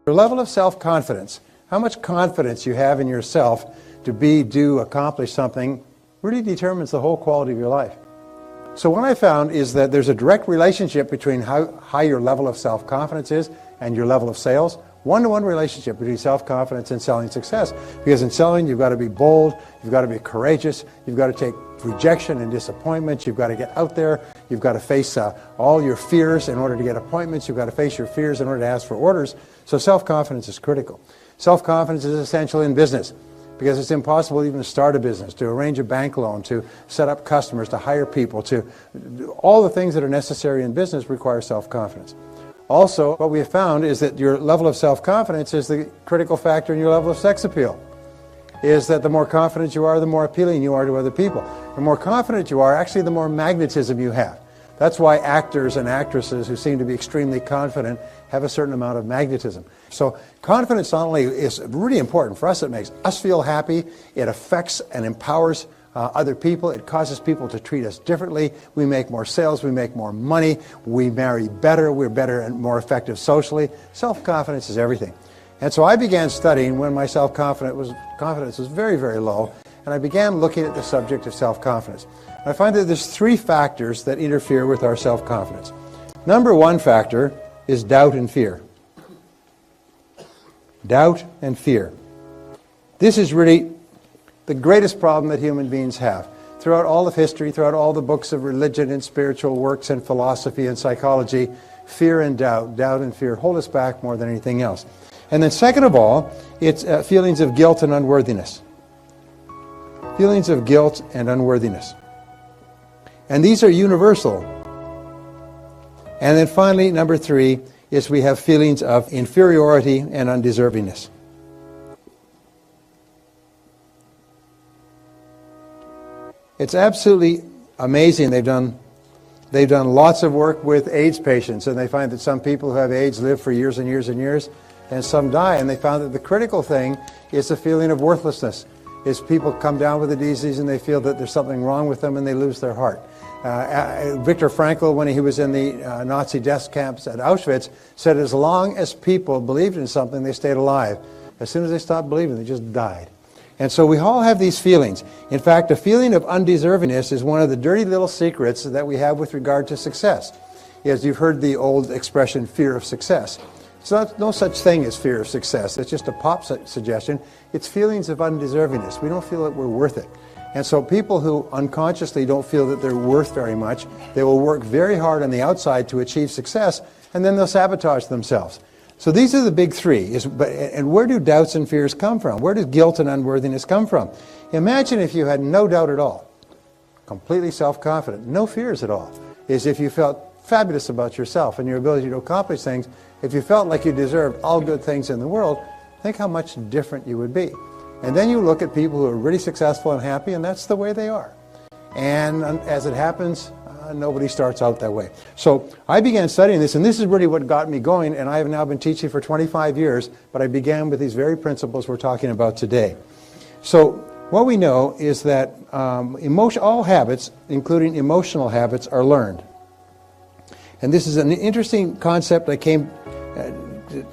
Your level of self-confidence, how much confidence you have in yourself to be, do, accomplish something, really determines the whole quality of your life. So what I found is that there's a direct relationship between how high your level of self-confidence is and your level of sales. One-to-one relationship between self-confidence and selling success. Because in selling, you've got to be bold, you've got to be courageous, you've got to take rejection and disappointment, you've got to get out there, you've got to face all your fears in order to get appointments, you've got to face your fears in order to ask for orders. So self-confidence is critical. Self-confidence is essential in business because it's impossible even to start a business, to arrange a bank loan, to set up customers, to hire people, to all the things that are necessary in business require self-confidence. Also, what we have found is that your level of self-confidence is the critical factor in your level of sex appeal. Is that the more confident you are, the more appealing you are to other people. The more confident you are, actually the more magnetism you have. That's why actors and actresses who seem to be extremely confident have a certain amount of magnetism. So confidence not only is really important for us, it makes us feel happy, it affects and empowers other people, it causes people to treat us differently, we make more sales, we make more money, we marry better, we're better and more effective socially. Self-confidence is everything. And so I began studying when my confidence was very, very low, and I began looking at the subject of self-confidence. I find that there's three factors that interfere with our self-confidence. Number one factor is doubt and fear. Doubt and fear. This is really the greatest problem that human beings have. Throughout all of history, throughout all the books of religion and spiritual works and philosophy and psychology, fear and doubt and fear hold us back more than anything else. And then second of all, it's feelings of guilt and unworthiness. Feelings of guilt and unworthiness. And these are universal. And then finally, number three, is we have feelings of inferiority and undeservingness. It's absolutely amazing. They've done lots of work with AIDS patients, and they find that some people who have AIDS live for years and years and years, and some die. And they found that the critical thing is the feeling of worthlessness. Is people come down with the disease and they feel that there's something wrong with them and they lose their heart. Viktor Frankl, when he was in the Nazi death camps at Auschwitz, said as long as people believed in something, they stayed alive. As soon as they stopped believing, they just died. And so we all have these feelings. In fact, a feeling of undeservingness is one of the dirty little secrets that we have with regard to success. As you've heard the old expression, fear of success. It's no such thing as fear of success. It's just a pop suggestion. It's feelings of undeservingness. We don't feel that we're worth it. And so people who unconsciously don't feel that they're worth very much, they will work very hard on the outside to achieve success, and then they'll sabotage themselves. So these are the big three. And where do doubts and fears come from? Where does guilt and unworthiness come from? Imagine if you had no doubt at all, completely self-confident, no fears at all. Is if you felt fabulous about yourself and your ability to accomplish things. If you felt like you deserved all good things in the world, think how much different you would be. And then you look at people who are really successful and happy, and that's the way they are. And as it happens, nobody starts out that way. So I began studying this, and this is really what got me going, and I have now been teaching for 25 years, but I began with these very principles we're talking about today. So what we know is that all habits, including emotional habits, are learned. And this is an interesting concept I came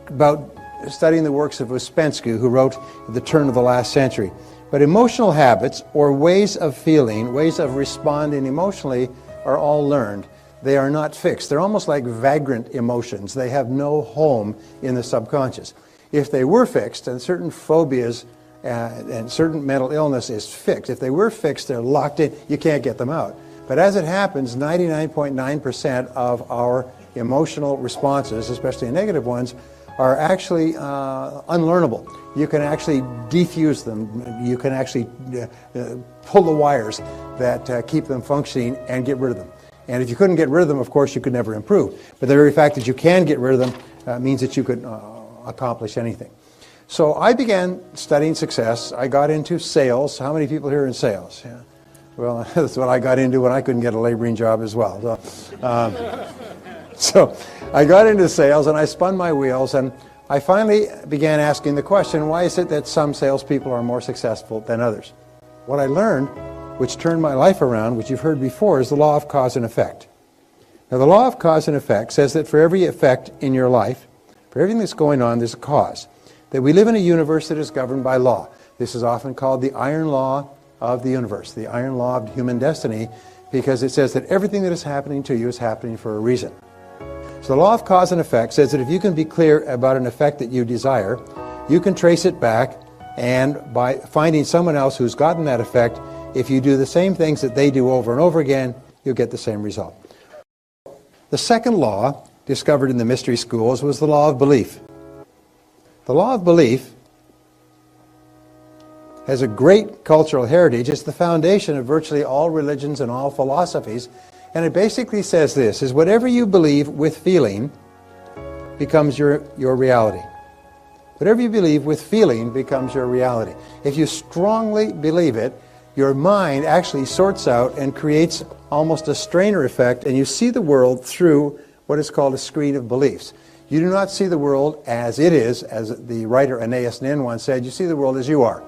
about studying the works of Ouspensky, who wrote at the turn of the last century. But emotional habits, or ways of feeling, ways of responding emotionally, are all learned. They are not fixed. They're almost like vagrant emotions. They have no home in the subconscious. If they were fixed, and certain phobias and certain mental illness is fixed, if they were fixed, they're locked in, you can't get them out. But as it happens, 99.9% of our emotional responses, especially negative ones, are actually unlearnable. You can actually defuse them. You can actually pull the wires that keep them functioning and get rid of them. And if you couldn't get rid of them, of course, you could never improve. But the very fact that you can get rid of them means that you could accomplish anything. So I began studying success. I got into sales. How many people here are in sales? Yeah. Well, that's what I got into when I couldn't get a laboring job as well. So I got into sales and I spun my wheels, and I finally began asking the question, why is it that some salespeople are more successful than others? What I learned, which turned my life around, which you've heard before, is the law of cause and effect. Now, the law of cause and effect says that for every effect in your life, For everything that's going on, there's a cause. That we live in a universe that is governed by law. This is often called the iron law of the universe, the iron law of human destiny, because it says that everything that is happening to you is happening for a reason. So the law of cause and effect says that if you can be clear about an effect that you desire, you can trace it back, and by finding someone else who's gotten that effect, if you do the same things that they do over and over again, you'll get the same result. The second law, discovered in the mystery schools, was the law of belief. The law of belief has a great cultural heritage. It's the foundation of virtually all religions and all philosophies. And it basically says this, is whatever you believe with feeling becomes your reality. Whatever you believe with feeling becomes your reality. If you strongly believe it, your mind actually sorts out and creates almost a strainer effect, and you see the world through what is called a screen of beliefs. You do not see the world as it is, as the writer Aeneas Nin once said, you see the world as you are.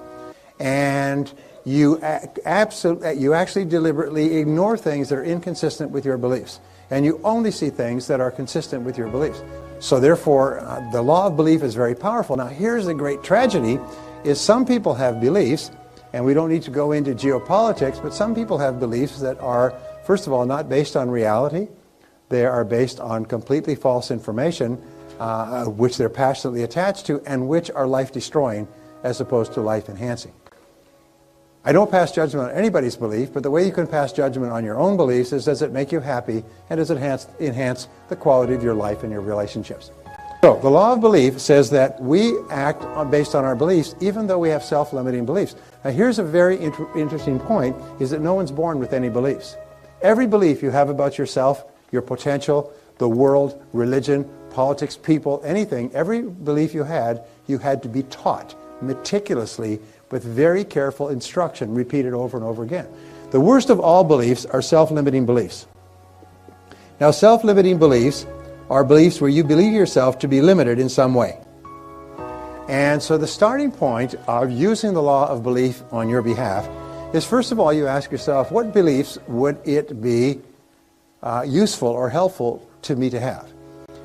And you actually deliberately ignore things that are inconsistent with your beliefs. And you only see things that are consistent with your beliefs. So therefore, the law of belief is very powerful. Now here's the great tragedy, is some people have beliefs, and we don't need to go into geopolitics, but some people have beliefs that are, first of all, not based on reality. They are based on completely false information, which they're passionately attached to, and which are life-destroying as opposed to life-enhancing. I don't pass judgment on anybody's belief, but the way you can pass judgment on your own beliefs is, does it make you happy, and does it enhance the quality of your life and your relationships? So the law of belief says that we act based on our beliefs, even though we have self-limiting beliefs. Now here's a very interesting point, is that no one's born with any beliefs. Every belief you have about yourself, your potential, the world, religion, politics, people, anything, every belief you had to be taught meticulously with very careful instruction, repeated over and over again. The worst of all beliefs are self-limiting beliefs. Now, self-limiting beliefs are beliefs where you believe yourself to be limited in some way. And so the starting point of using the law of belief on your behalf is, first of all, you ask yourself, what beliefs would it be useful or helpful to me to have?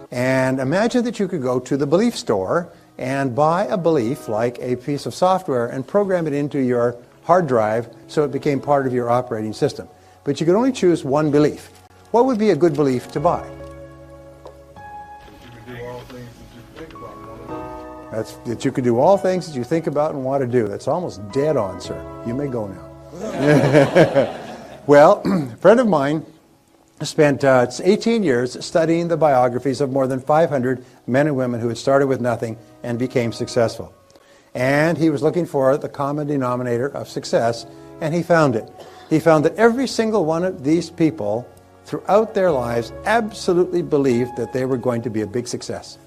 And imagine that you could go to the belief store and buy a belief, like a piece of software, and program it into your hard drive so it became part of your operating system. But you could only choose one belief. What would be a good belief to buy? That's that you could do all things that you think about and want to do. That's almost dead on, sir. You may go now. Well, a friend of mine spent 18 years studying the biographies of more than 500 men and women who had started with nothing and became successful. And he was looking for the common denominator of success, and he found it. He found that every single one of these people throughout their lives absolutely believed that they were going to be a big success.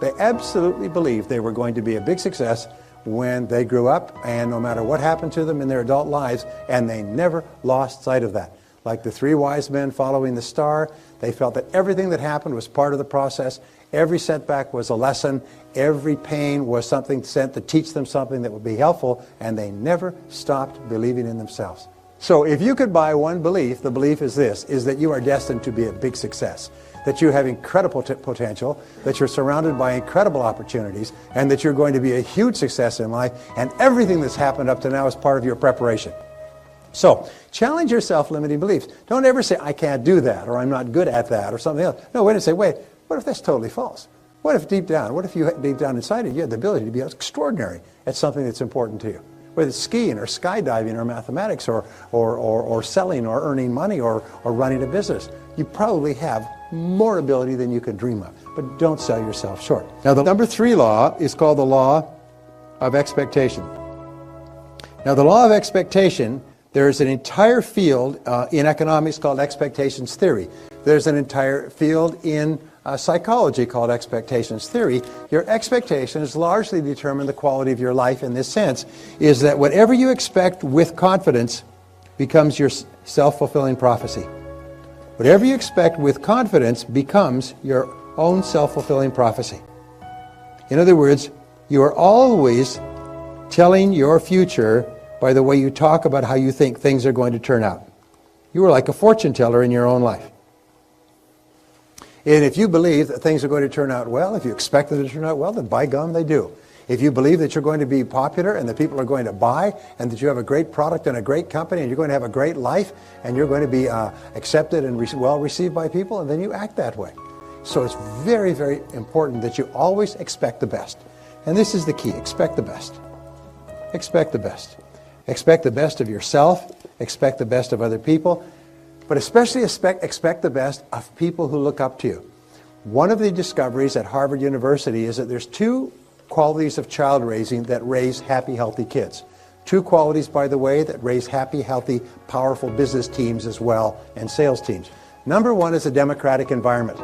They absolutely believed they were going to be a big success when they grew up, and no matter what happened to them in their adult lives, and they never lost sight of that. Like the three wise men following the star, they felt that everything that happened was part of the process. Every setback was a lesson. Every pain was something sent to teach them something that would be helpful, and they never stopped believing in themselves. So if you could buy one belief, the belief is this, is that you are destined to be a big success, that you have incredible potential, that you're surrounded by incredible opportunities, and that you're going to be a huge success in life, and everything that's happened up to now is part of your preparation. So, challenge your self-limiting beliefs. Don't ever say, I can't do that, or I'm not good at that, or something else. No, wait and say, wait, what if that's totally false? What if deep down inside you had the ability to be extraordinary at something that's important to you? Whether it's skiing, or skydiving, or mathematics, or selling, or earning money, or running a business. You probably have more ability than you could dream of. But don't sell yourself short. Now, the number 3 law is called the law of expectation. Now, the law of expectation, there's an entire field in economics called expectations theory. There's an entire field in psychology called expectations theory. Your expectations largely determine the quality of your life in this sense, is that whatever you expect with confidence becomes your self-fulfilling prophecy. Whatever you expect with confidence becomes your own self-fulfilling prophecy. In other words, you are always telling your future by the way you talk about how you think things are going to turn out. You are like a fortune teller in your own life. And if you believe that things are going to turn out well, if you expect them to turn out well, then by gum, they do. If you believe that you're going to be popular and that people are going to buy and that you have a great product and a great company and you're going to have a great life and you're going to be accepted and well received by people, and then you act that way. So it's very, very important that you always expect the best. And this is the key. Expect the best. Expect the best. Expect the best of yourself. Expect the best of other people. But especially expect the best of people who look up to you. One of the discoveries at Harvard University is that there's two qualities of child raising that raise happy, healthy kids. Two qualities, by the way, that raise happy, healthy, powerful business teams as well, and sales teams. Number one is a democratic environment.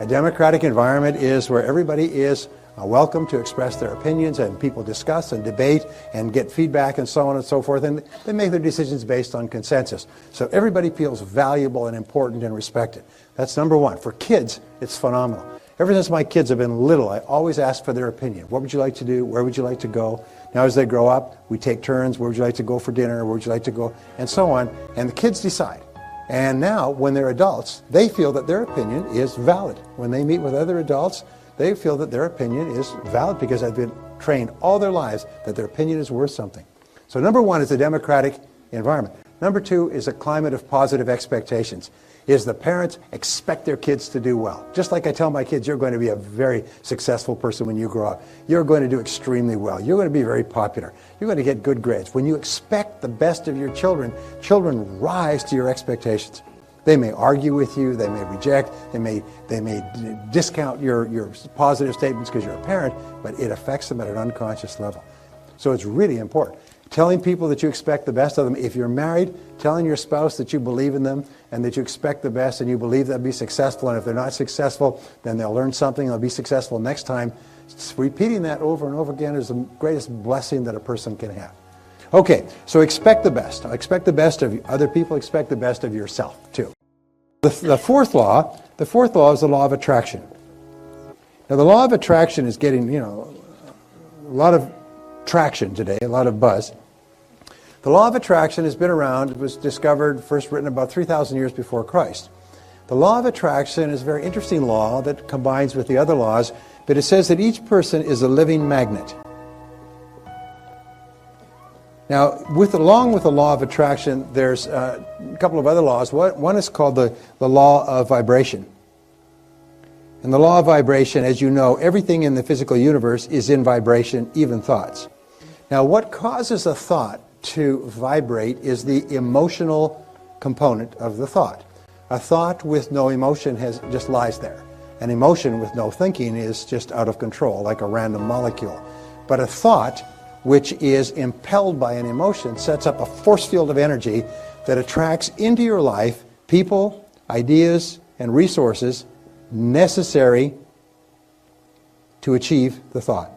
A democratic environment is where everybody is welcome to express their opinions, and people discuss and debate and get feedback and so on and so forth, and they make their decisions based on consensus. So everybody feels valuable and important and respected. That's number one. For kids, it's phenomenal. Ever since my kids have been little, I always ask for their opinion. What would you like to do? Where would you like to go? Now as they grow up, we take turns. Where would you like to go for dinner? Where would you like to go? And so on. And the kids decide. And now, when they're adults, they feel that their opinion is valid. When they meet with other adults, they feel that their opinion is valid because they've been trained all their lives that their opinion is worth something. So number one is a democratic environment. Number two is a climate of positive expectations. Is the parents expect their kids to do well. Just like I tell my kids, you're going to be a very successful person when you grow up. You're going to do extremely well. You're going to be very popular. You're going to get good grades. When you expect the best of your children, children rise to your expectations. They may argue with you, they may reject, they may discount your positive statements because you're a parent, but it affects them at an unconscious level. So it's really important. Telling people that you expect the best of them. If you're married, telling your spouse that you believe in them and that you expect the best and you believe they'll be successful, and if they're not successful, then they'll learn something, they'll be successful next time. Repeating that over and over again is the greatest blessing that a person can have. Okay, so expect the best. Expect the best of other people, expect the best of yourself too. The fourth law is the law of attraction. Now the law of attraction is getting, a lot of traction today, a lot of buzz. The law of attraction has been around. It was discovered, first written about 3,000 years before Christ. The law of attraction is a very interesting law that combines with the other laws, but it says that each person is a living magnet. Now, along with the law of attraction, there's a couple of other laws. One is called the law of vibration. And the law of vibration, as you know, everything in the physical universe is in vibration, even thoughts. Now, what causes a thought to vibrate is the emotional component of the thought. A thought with no emotion just lies there. An emotion with no thinking is just out of control, like a random molecule. But a thought which is impelled by an emotion sets up a force field of energy that attracts into your life people, ideas, and resources necessary to achieve the thought.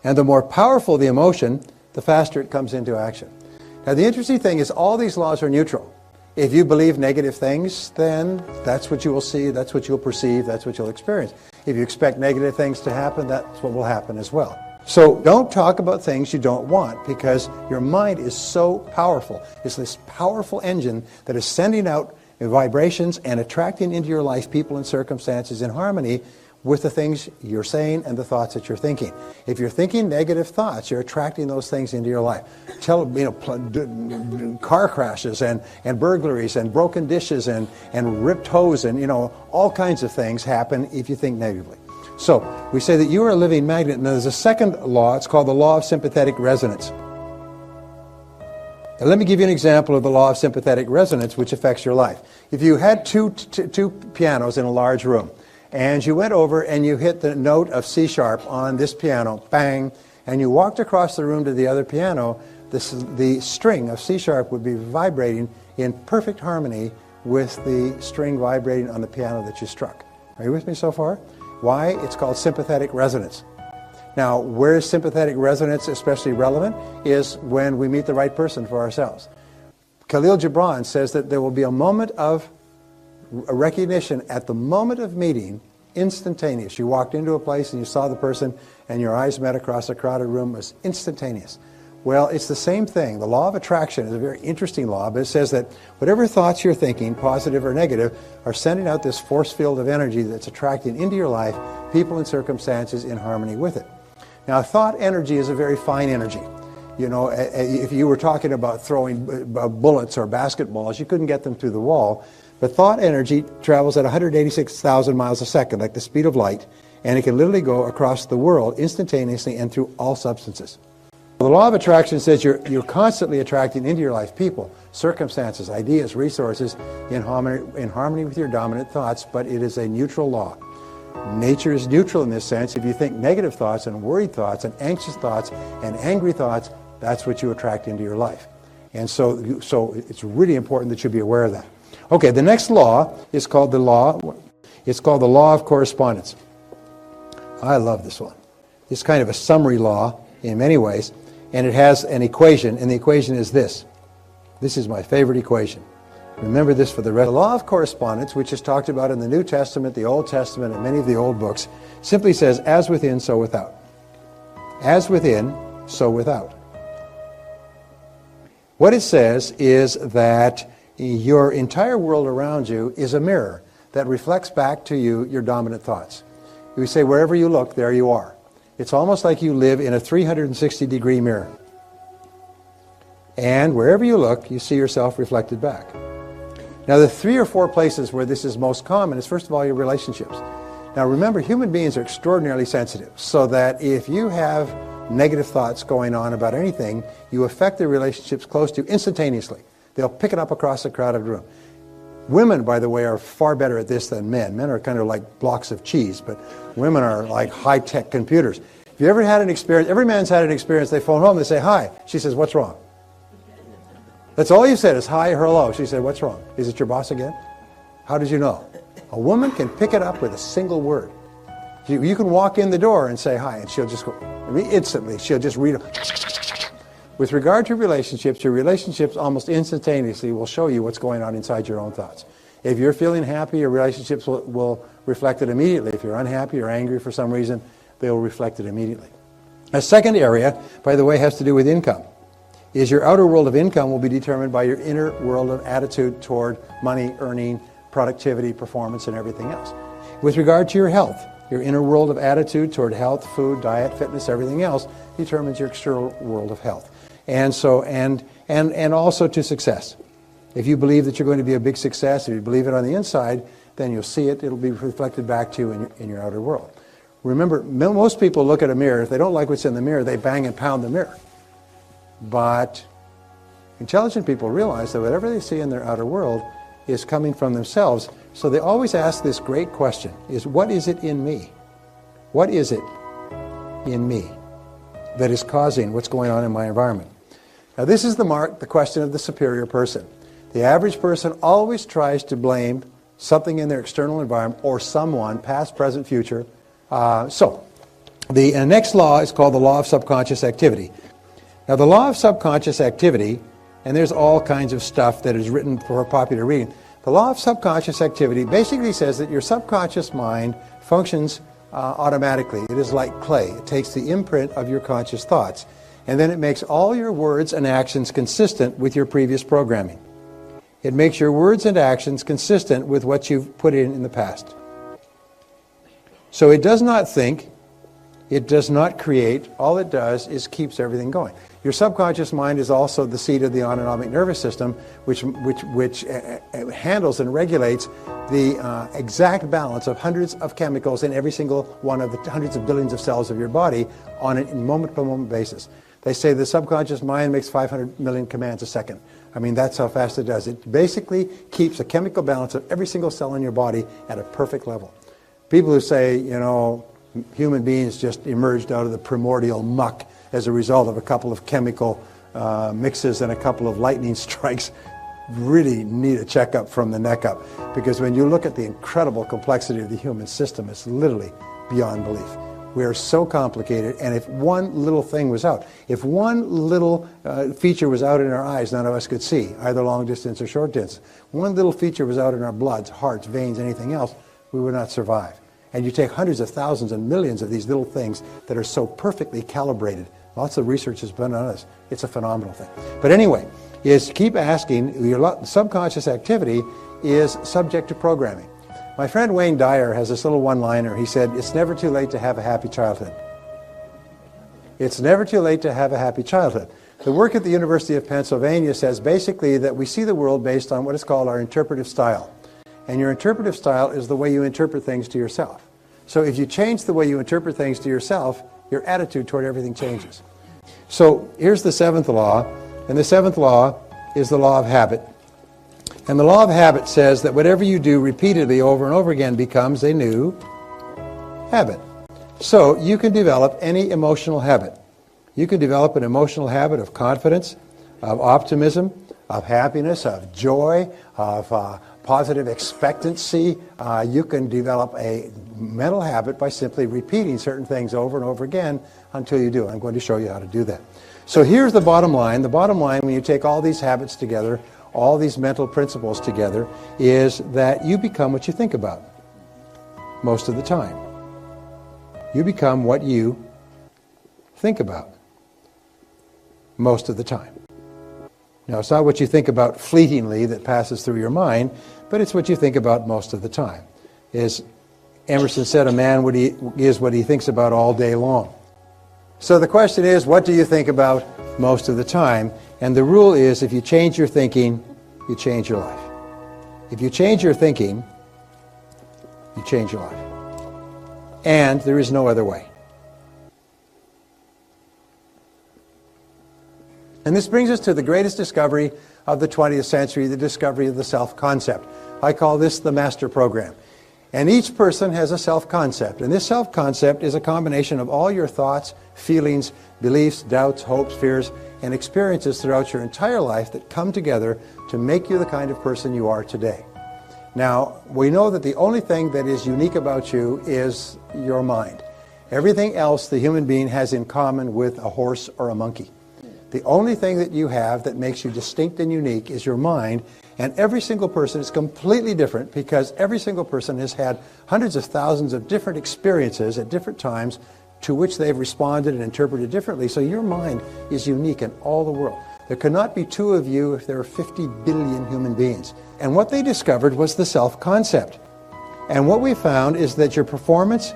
And the more powerful the emotion, the faster it comes into action. Now the interesting thing is all these laws are neutral. If you believe negative things, then that's what you will see, that's what you'll perceive, that's what you'll experience. If you expect negative things to happen, that's what will happen as well. So don't talk about things you don't want, because your mind is so powerful. It's this powerful engine that is sending out vibrations and attracting into your life people and circumstances in harmony with the things you're saying and the thoughts that you're thinking. If you're thinking negative thoughts, you're attracting those things into your life. Car crashes and burglaries and broken dishes and ripped hose and all kinds of things happen if you think negatively. So we say that you are a living magnet. And there's a second law. It's called the law of sympathetic resonance. Now, let me give you an example of the law of sympathetic resonance, which affects your life. If you had two pianos in a large room, and you went over and you hit the note of C sharp on this piano, bang, and you walked across the room to the other piano, the string of C sharp would be vibrating in perfect harmony with the string vibrating on the piano that you struck. Are you with me so far? Why? It's called sympathetic resonance. Now, where is sympathetic resonance especially relevant? Is when we meet the right person for ourselves. Khalil Gibran says that there will be a moment of a recognition at the moment of meeting, instantaneous. You walked into a place and you saw the person and your eyes met across a crowded room. It was instantaneous. Well, it's the same thing. The law of attraction is a very interesting law, but it says that whatever thoughts you're thinking, positive or negative, are sending out this force field of energy that's attracting into your life people and circumstances in harmony with it. Now, thought energy is a very fine energy. You know, if you were talking about throwing bullets or basketballs, you couldn't get them through the wall. But thought energy travels at 186,000 miles a second, like the speed of light, and it can literally go across the world instantaneously and through all substances. The law of attraction says you're constantly attracting into your life people, circumstances, ideas, resources in harmony with your dominant thoughts, but it is a neutral law. Nature is neutral in this sense. If you think negative thoughts and worried thoughts and anxious thoughts and angry thoughts, that's what you attract into your life. And so it's really important that you be aware of that. Okay, the next law is called the law of correspondence. I love this one. It's kind of a summary law in many ways, and it has an equation, and the equation is this. This is my favorite equation. Remember this for the rest. The law of correspondence, which is talked about in the New Testament, the Old Testament, and many of the old books, simply says, as within, so without. As within, so without. What it says is that your entire world around you is a mirror that reflects back to you your dominant thoughts. We say, wherever you look, there you are. It's almost like you live in a 360-degree mirror. And wherever you look, you see yourself reflected back. Now, the 3 or 4 places where this is most common is, first of all, your relationships. Now, remember, human beings are extraordinarily sensitive, so that if you have negative thoughts going on about anything, you affect the relationships close to you instantaneously. They'll pick it up across a crowded room. Women, by the way, are far better at this than men. Men are kind of like blocks of cheese, but women are like high-tech computers. If you ever had an experience, every man's had an experience, they phone home, they say, hi. She says, what's wrong? That's all you said is hi or hello. She said, what's wrong? Is it your boss again? How did you know? A woman can pick it up with a single word. You can walk in the door and say hi, and she'll just go, instantly, she'll just read it. With regard to relationships, your relationships almost instantaneously will show you what's going on inside your own thoughts. If you're feeling happy, your relationships will reflect it immediately. If you're unhappy or angry for some reason, they will reflect it immediately. A second area, by the way, has to do with income. Is your outer world of income will be determined by your inner world of attitude toward money, earning, productivity, performance, and everything else. With regard to your health, your inner world of attitude toward health, food, diet, fitness, everything else determines your external world of health. And so, and also to success. If you believe that you're going to be a big success, if you believe it on the inside, then you'll see it. It'll be reflected back to you in your outer world. Remember, most people look at a mirror. If they don't like what's in the mirror, they bang and pound the mirror. But intelligent people realize that whatever they see in their outer world is coming from themselves. So they always ask this great question, is what is it in me? What is it in me that is causing what's going on in my environment? Now this is the question of the superior person. The average person always tries to blame something in their external environment or someone, past, present, future. So the next law is called the law of subconscious activity. Now the law of subconscious activity, and there's all kinds of stuff that is written for popular reading. The law of subconscious activity basically says that your subconscious mind functions automatically. It is like clay. It takes the imprint of your conscious thoughts, and then it makes all your words and actions consistent with your previous programming. It makes your words and actions consistent with what you've put in the past. So it does not think, it does not create. All it does is keeps everything going. Your subconscious mind is also the seat of the autonomic nervous system, which handles and regulates the exact balance of hundreds of chemicals in every single one of the hundreds of billions of cells of your body on a moment-by-moment basis. They say the subconscious mind makes 500 million commands a second. I mean, that's how fast it does. It basically keeps a chemical balance of every single cell in your body at a perfect level. People who say, you know, human beings just emerged out of the primordial muck as a result of a couple of chemical mixes and a couple of lightning strikes really need a checkup from the neck up. Because when you look at the incredible complexity of the human system, it's literally beyond belief. We are so complicated, and if one little thing was out, if one little feature was out in our eyes none of us could see, either long distance or short distance, one little feature was out in our bloods, hearts, veins, anything else, we would not survive. And you take hundreds of thousands and millions of these little things that are so perfectly calibrated Lots of research has been on this. It's a phenomenal thing. But anyway, is keep asking. Your subconscious activity is subject to programming. My friend Wayne Dyer has this little one-liner. He said, it's never too late to have a happy childhood. It's never too late to have a happy childhood. The work at the University of Pennsylvania says basically that we see the world based on what is called our interpretive style. And your interpretive style is the way you interpret things to yourself. So if you change the way you interpret things to yourself, your attitude toward everything changes. So here's the seventh law, and the seventh law is the law of habit. And the law of habit says that whatever you do repeatedly over and over again becomes a new habit. So you can develop any emotional habit. You can develop an emotional habit of confidence, of optimism, of happiness, of joy, of positive expectancy. You can develop a mental habit by simply repeating certain things over and over again until you do. I'm going to show you how to do that. So here's the bottom line. The bottom line, when you take all these habits together, all these mental principles together, is that you become what you think about most of the time. You become what you think about most of the time. Now, it's not what you think about fleetingly that passes through your mind, but it's what you think about most of the time. As Emerson said, a man is what he thinks about all day long. So the question is, what do you think about most of the time? And the rule is, if you change your thinking, you change your life. If you change your thinking, you change your life. And there is no other way. And this brings us to the greatest discovery of the 20th century, the discovery of the self-concept. I call this the master program. And each person has a self-concept. And this self-concept is a combination of all your thoughts, feelings, beliefs, doubts, hopes, fears, and experiences throughout your entire life that come together to make you the kind of person you are today. Now, we know that the only thing that is unique about you is your mind. Everything else the human being has in common with a horse or a monkey. The only thing that you have that makes you distinct and unique is your mind, and every single person is completely different because every single person has had hundreds of thousands of different experiences at different times to which they've responded and interpreted differently. So your mind is unique in all the world. There cannot be two of you if there are 50 billion human beings. And what they discovered was the self-concept. And what we found is that your performance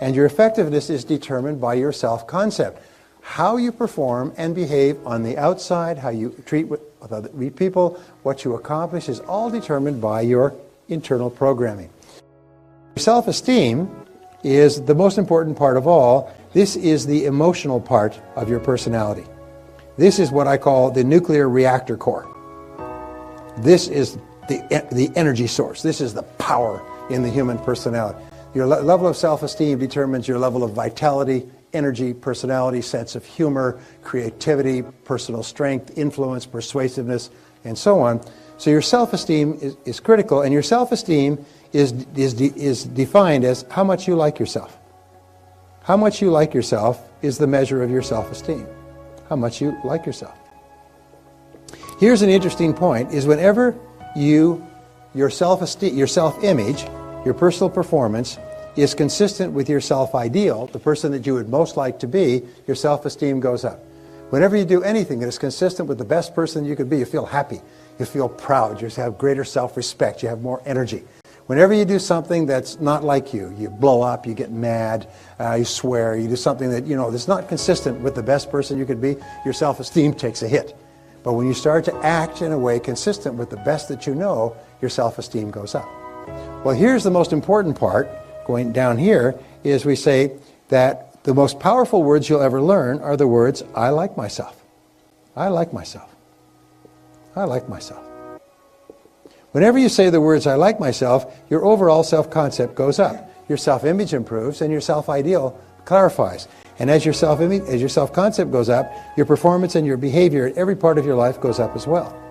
and your effectiveness is determined by your self-concept. How you perform and behave on the outside, how you treat with other people, what you accomplish is all determined by your internal programming. Self-esteem is the most important part of all. This is the emotional part of your personality. This is what I call the nuclear reactor core. This is the energy source. This is the power in the human personality. Your level of self-esteem determines your level of vitality, energy, personality, sense of humor, creativity, personal strength, influence, persuasiveness, and so on. So your self-esteem is critical, and your self-esteem is defined as how much you like yourself. How much you like yourself is the measure of your self-esteem. How much you like yourself. Here's an interesting point, is whenever your self-esteem, your self-image, your personal performance is consistent with your self-ideal, the person that you would most like to be, your self-esteem goes up. Whenever you do anything that is consistent with the best person you could be, you feel happy, you feel proud, you have greater self-respect, you have more energy. Whenever you do something that's not like you blow up, you get mad, you swear, you do something that, that's not consistent with the best person you could be, your self-esteem takes a hit. But when you start to act in a way consistent with the best that you know, your self-esteem goes up. Well, here's the most important part. Going down here is we say that the most powerful words you'll ever learn are the words, I like myself. I like myself. I like myself. Whenever you say the words, I like myself, your overall self-concept goes up. Your self-image improves and your self-ideal clarifies. And as your self-concept goes up, your performance and your behavior in every part of your life goes up as well.